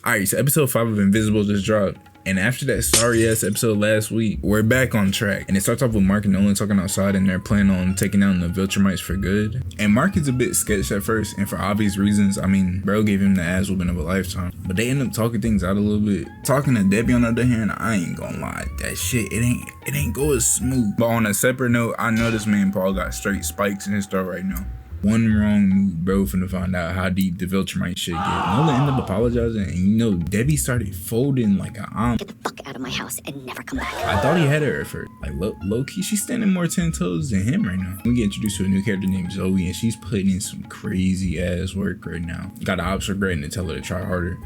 Alright, so episode 5 of Invincible just dropped. And after that sorry ass episode last week, we're back on track. And it starts off with Mark and Nolan talking outside, and they're planning on taking down the Viltrumites for good. And Mark is a bit sketched at first, and for obvious reasons. I mean, bro gave him the ass whooping of a lifetime. But they end up talking things out a little bit. Talking to Debbie on the other hand, I ain't gonna lie, that shit, it ain't going smooth. But on a separate note, I know this man Paul got straight spikes in his throat right now. One wrong move, bro, finna find out how deep the Viltrumite shit get. Nolan ended up apologizing, and you know, Debbie started folding like an arm. Get the fuck out of my house and never come back. I thought he had her at first. Like, low key, she's standing more 10 toes than him right now. We get introduced to a new character named Zoe, and she's putting in some crazy ass work right now. Got the ops regretting to tell her to try harder.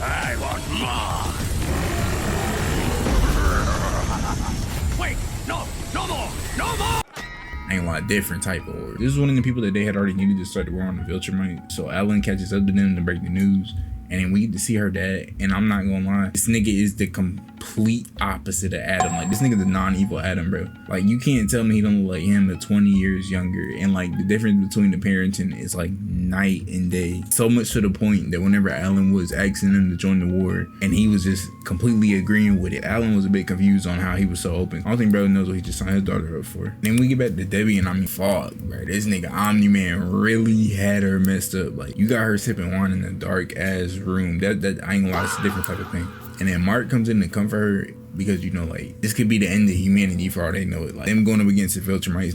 I want more. Wait, no more. I ain't gonna lie, different type of war. This is one of the people that they had already needed to start the war on the Viltrumite. So Ellen catches up to them to break the news. And then we get to see her dad. And I'm not gonna lie, this nigga is the complete opposite of Adam. Like, this nigga's the non-evil Adam, bro. Like, you can't tell me he don't look like him at 20 years younger. And like, the difference between the parenting is like night and day. So much to the point that whenever Alan was asking him to join the war, and he was just completely agreeing with it, Alan was a bit confused on how he was so open. I don't think bro knows what he just signed his daughter up for. Then we get back to Debbie, and I mean, fuck, bro. This nigga Omni-Man really had her messed up. Like, you got her sipping wine in a dark ass room. That I ain't gonna lie, it's a different type of thing. And then Mark comes in to comfort her because, you know, like, this could be the end of humanity for all they know it. Like, them going up against the Viltrumites,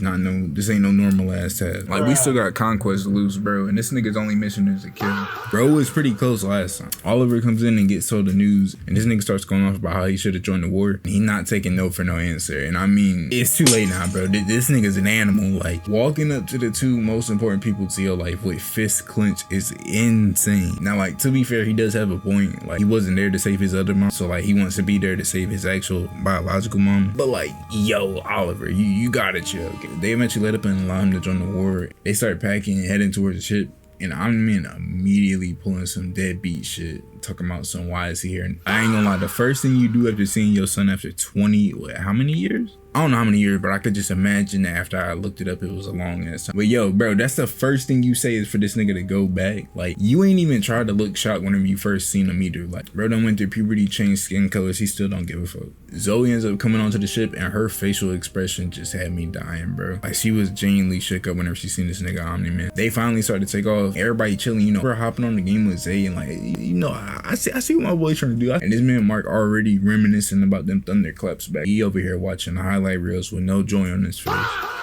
this ain't no normal ass task. Like, we still got Conquest loose, bro, and this nigga's only mission is to kill. Bro was pretty close last time. Oliver comes in and gets told the news, and this nigga starts going off about how he should have joined the war. He not taking no for no answer. And I mean, it's too late now, bro. This nigga's an animal. Like, walking up to the two most important people to your life with fists clenched is insane. Now, like, to be fair, he does have a point. Like, he wasn't there to save his other mom, so like, he wants to be there to save his actual biological mom. But like, yo, Oliver, you gotta chill. Okay? They eventually let up and allow him to join the war. They start packing and heading towards the ship, and Omni-Man immediately pulling some deadbeat shit, talking about some why is he here. And I ain't gonna lie, the first thing you do after seeing your son after 20, how many years? I don't know how many years, but I could just imagine that after I looked it up, it was a long ass time. But yo, bro, that's the first thing you say is for this nigga to go back. Like, you ain't even tried to look shocked whenever you first seen him either. Like, bro done went through puberty, changed skin colors, he still don't give a fuck. Zoe ends up coming onto the ship, and her facial expression just had me dying, bro. Like, she was genuinely shook up whenever she seen this nigga Omni-Man. They finally started to take off. Everybody chilling, you know. We're hopping on the game with Zay, and like, you know, I see what my boy's trying to do. And this man Mark already reminiscing about them thunderclaps back. He over here watching the highlight reels with no joy on his face.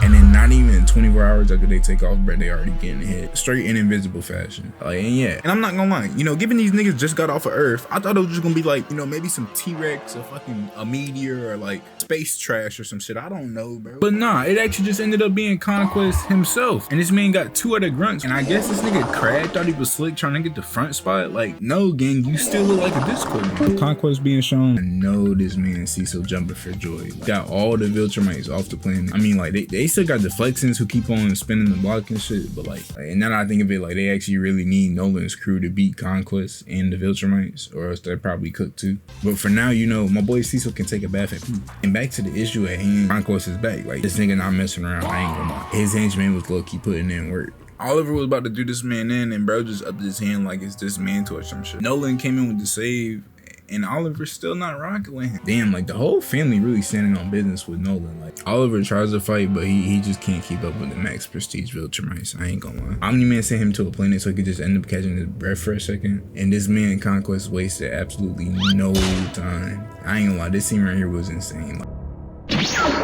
And then not even 24 hours after they take off, bro, they already getting hit straight in Invincible fashion. Like, and yeah, and I'm not gonna lie, you know, given these niggas just got off of Earth, I thought it was just gonna be like, you know, maybe some T-Rex or fucking a meteor or like space trash or some shit. I don't know, bro. But nah, it actually just ended up being Conquest himself. And this man got 2 other grunts. And I guess this nigga Crab thought he was slick trying to get the front spot. Like, no, gang, you still look like a Discord man. Conquest being shown. I know this man Cecil jumping for joy. Like, got all the Viltrumites off the planet. I mean, like, they still got the Flexins who keep on spinning the block and shit. But like, and now that I think of it, like, they actually really need Nolan's crew to beat Conquest and the Viltrumites, or else they're probably cooked too. But for now, you know, my boy Cecil can take a bath and poop. And back to the issue at hand, Conquest is back. Like, this nigga not messing around. I ain't gonna lie. His henchman was low-key putting in work. Oliver was about to do this man in, and bro just upped his hand like it's this man to or some shit. Nolan came in with the save, and Oliver's still not rocking with him. Damn, like, the whole family really standing on business with Nolan. Like, Oliver tries to fight, but he just can't keep up with the max prestige Viltrumites. I ain't gonna lie. Omni-Man sent him to a planet so he could just end up catching his breath for a second. And this man Conquest wasted absolutely no time. I ain't gonna lie, this scene right here was insane. Like,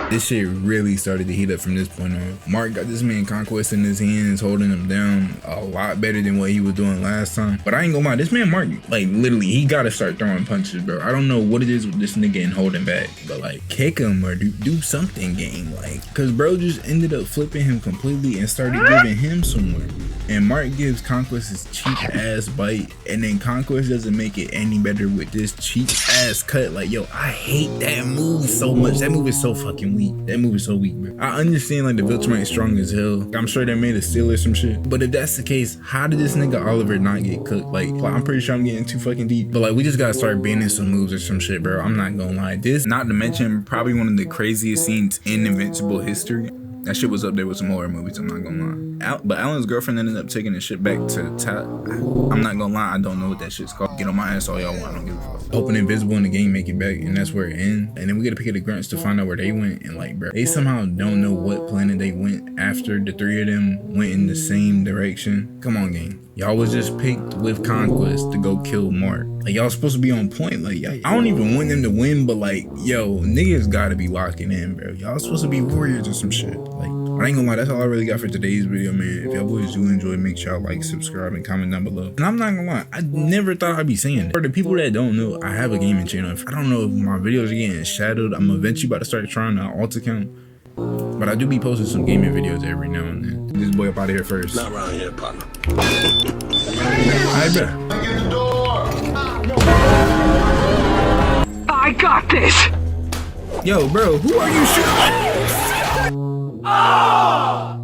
this shit really started to heat up from this point on. Mark got this man Conquest in his hands, holding him down a lot better than what he was doing last time. But I ain't gonna lie, this man Mark, like, literally, he gotta start throwing punches, bro. I don't know what it is with this nigga and holding back, but like, kick him or do something, game. Like, cause bro just ended up flipping him completely and started giving him somewhere. And Mark gives Conquest his cheap ass bite, and then Conquest doesn't make it any better with this cheap ass cut. Like, yo, I hate that move so much. That move is so fucking weak. That move is so weak, bro. I understand, like, the Viltrumite strong as hell. I'm sure they made a steal or some shit. But if that's the case, how did this nigga Oliver not get cooked? Like, I'm pretty sure I'm getting too fucking deep. But like, we just gotta start banning some moves or some shit, bro. I'm not gonna lie. This, not to mention, probably one of the craziest scenes in Invincible history. That shit was up there with some horror movies, I'm not gonna lie. But Alan's girlfriend ended up taking the shit back to top. I'm not gonna lie, I don't know what that shit's called. Get on my ass all y'all want, I don't give a fuck. Hoping Invincible in the game make it back, and that's where it ends. And then we get a pick of the grunts to find out where they went. And like, bro, they somehow don't know what planet they went after the three of them went in the same direction. Come on, gang. Y'all was just picked with Conquest to go kill Mark. Like, y'all supposed to be on point. Like, I don't even want them to win, but like, yo, niggas gotta be locking in, bro. Y'all supposed to be warriors or some shit. Like, I ain't gonna lie, that's all I really got for today's video, man. If y'all boys do enjoy, make sure y'all like, subscribe, and comment down below. And I'm not gonna lie, I never thought I'd be saying that. For the people that don't know, I have a gaming channel. I don't know if my videos are getting shadowed. I'm eventually about to start trying an alt account. But I do be posting some gaming videos every now and then. This boy up out of here first. Not around here, partner. Alright, bro. I got this! Yo, bro, who are you shooting? Ah!